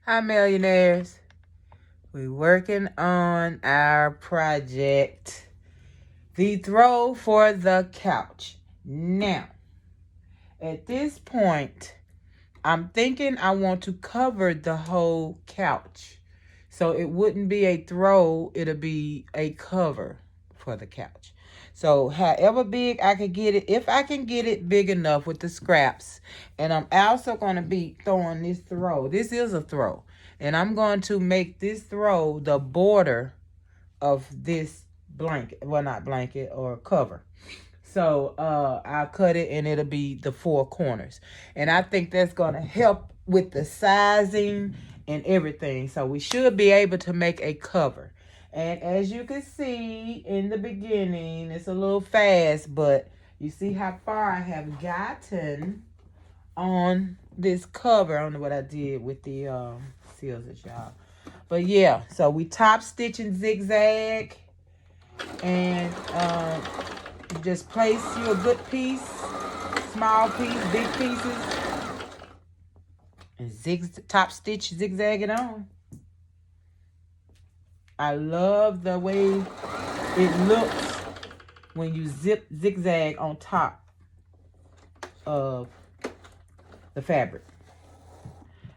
Hi, millionaires. We're working on our project, the throw for the couch. Now, at this point, I'm thinking I want to cover the whole couch. So it wouldn't be a throw, it'll be a cover for the couch. So however big I could get it, if I can get it big enough with the scraps. And I'm also going to be throwing this throw. This is a throw. And I'm going to make this throw the border of this blanket. Well, not blanket or cover. So I'll cut it and it'll be the four corners. And I think that's going to help with the sizing and everything. So we should be able to make a cover. And as you can see in the beginning, it's a little fast, but you see how far I have gotten on this cover. I don't know what I did with the scissors, y'all. But yeah, so we top stitching zigzag and you just place you a good piece, small piece, big pieces, and top stitch, zigzag it on. I love the way it looks when you zigzag on top of the fabric.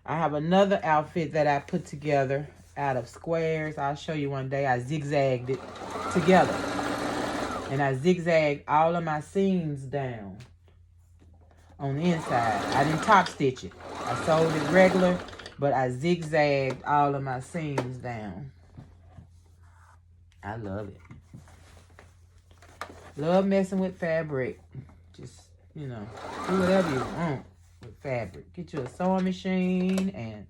I have another outfit that I put together out of squares. I'll show you one day. I zigzagged it together. And I zigzagged all of my seams down on the inside. I didn't top stitch it. I sewed it regular, but I zigzagged all of my seams down. I love it. Love messing with fabric. Just, do whatever you want with fabric. Get you a sewing machine and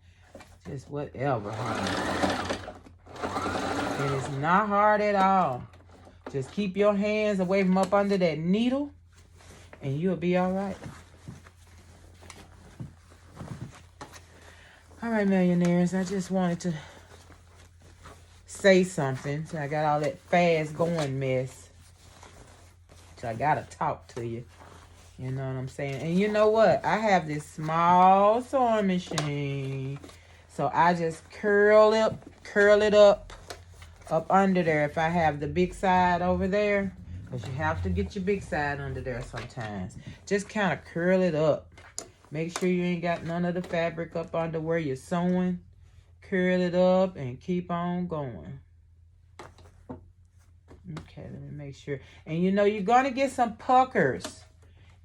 just whatever, honey. And it's not hard at all. Just keep your hands away from up under that needle and you'll be all right. All right, millionaires, I just wanted to say something. So I got all that fast going mess. So I got to talk to you. You know what I'm saying? And you know what? I have this small sewing machine. So I just curl it up under there if I have the big side over there. Because you have to get your big side under there sometimes. Just kind of curl it up. Make sure you ain't got none of the fabric up under where you're sewing. Curl it up and keep on going. Okay, let me make sure. And you're going to get some puckers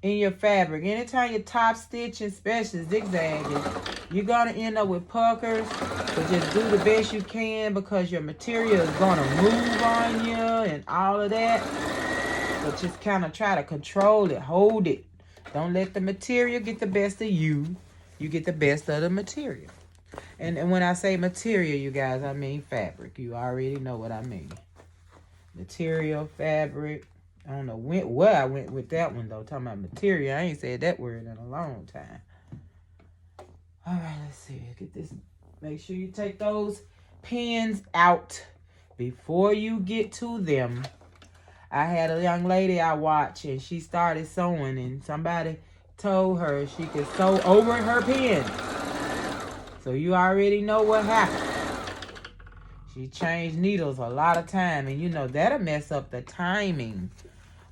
in your fabric. Anytime you top stitch, especially zigzagging, you're going to end up with puckers. So just do the best you can because your material is going to move on you and all of that. But just kind of try to control it, hold it. Don't let the material get the best of you. You get the best of the material. And when I say material, you guys, I mean fabric. You already know what I mean. Material, fabric. I don't know where I went with that one, though. Talking about material. I ain't said that word in a long time. All right, let's see. Get this. Make sure you take those pins out before you get to them. I had a young lady I watched, and she started sewing, and somebody told her she could sew over her pin. So you already know what happened. She changed needles a lot of time, and that'll mess up the timing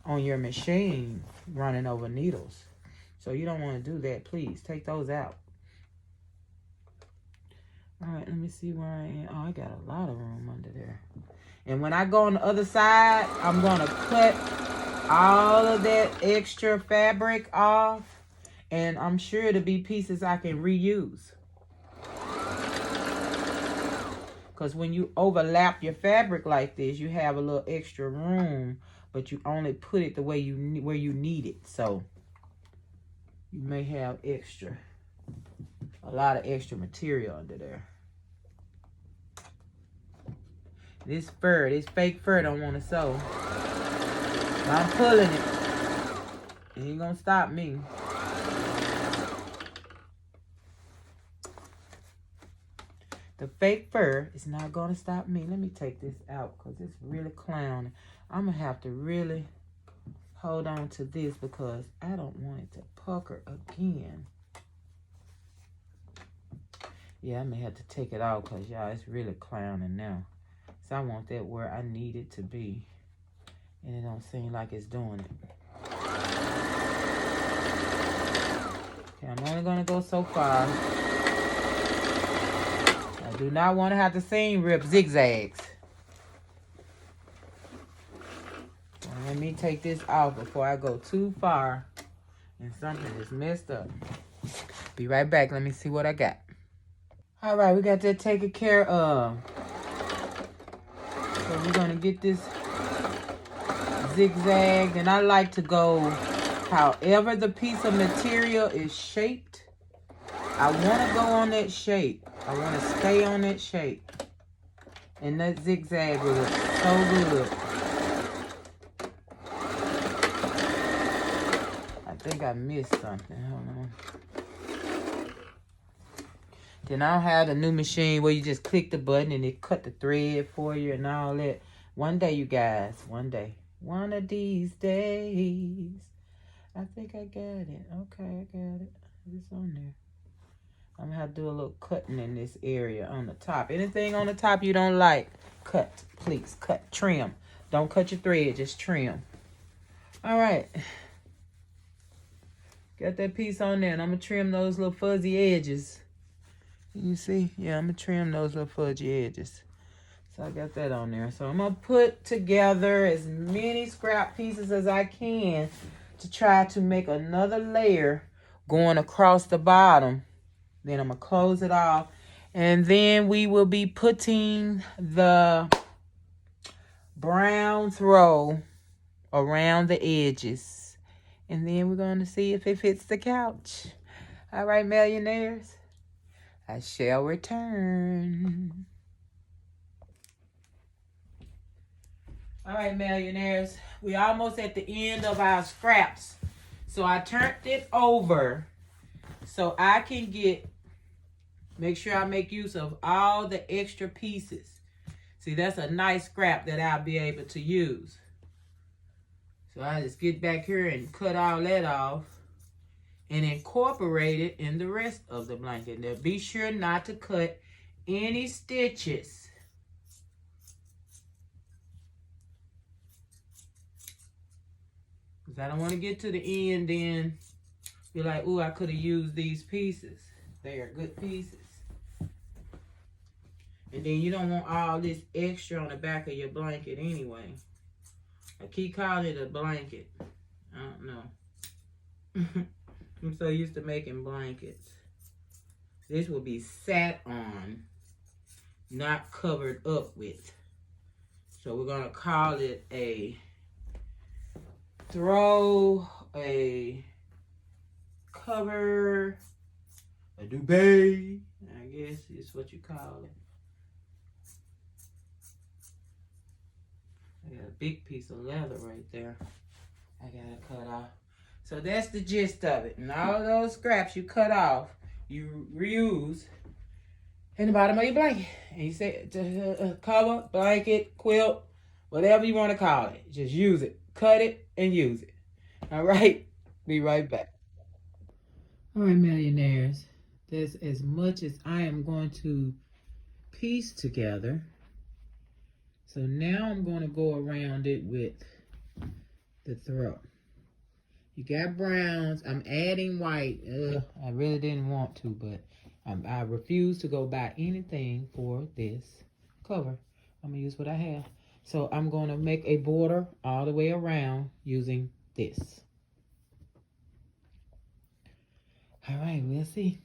on your machine running over needles. So you don't want to do that. Please take those out. All right, let me see where I am. Oh, I got a lot of room under there. And when I go on the other side, I'm going to cut all of that extra fabric off. And I'm sure it'll be pieces I can reuse. Because when you overlap your fabric like this, you have a little extra room. But you only put it the way where you need it. So you may have a lot of extra material under there. This fake fur don't want to sew. I'm pulling it. It ain't gonna stop me. The fake fur is not gonna stop me. Let me take this out because it's really clowning. I'm gonna have to really hold on to this because I don't want it to pucker again. Yeah, I may have to take it off because, y'all, it's really clowning now. So I want that where I need it to be. And it don't seem like it's doing it. Okay, I'm only going to go so far. I do not want to have to seam rip zigzags. So let me take this off before I go too far and something is messed up. Be right back. Let me see what I got. All right, we got that taken care of. So we're going to get this zigzag. And I like to go however the piece of material is shaped. I want to go on that shape. I want to stay on that shape. And that zigzag will look so good. I think I missed something. Hold on. Then I'll have the new machine where you just click the button and it cut the thread for you and all that. One day, you guys. One day. One of these days. I think I got it. Okay, I got it. It's on there. I'm going to have to do a little cutting in this area on the top. Anything on the top you don't like, cut. Please, cut. Trim. Don't cut your thread. Just trim. All right. Got that piece on there. And I'm going to trim those little fuzzy edges. You see? Yeah, I'm going to trim those little fudgy edges. So I got that on there. So I'm going to put together as many scrap pieces as I can to try to make another layer going across the bottom. Then I'm going to close it off. And then we will be putting the brown throw around the edges. And then we're going to see if it fits the couch. All right, millionaires. I shall return. All right, millionaires. We're almost at the end of our scraps. So I turned it over so I can make sure I make use of all the extra pieces. See, that's a nice scrap that I'll be able to use. So I just get back here and cut all that off and incorporate it in the rest of the blanket. Now, be sure not to cut any stitches. Because I don't want to get to the end then be like, ooh, I could have used these pieces. They are good pieces. And then you don't want all this extra on the back of your blanket anyway. I keep calling it a blanket. I don't know. I'm so used to making blankets. This will be sat on, not covered up with. So we're going to call it a throw, a cover, a duvet, I guess is what you call it. I got a big piece of leather right there I gotta cut off. So that's the gist of it. And all those scraps you cut off, you reuse in the bottom of your blanket. And you say cover, blanket, quilt, whatever you want to call it. Just use it. Cut it and use it. All right? Be right back. All right, millionaires. That's as much as I am going to piece together. So now I'm going to go around it with the throw. You got browns. I'm adding white. I really didn't want to, but I refuse to go buy anything for this cover. I'm going to use what I have. So I'm going to make a border all the way around using this. All right, we'll see.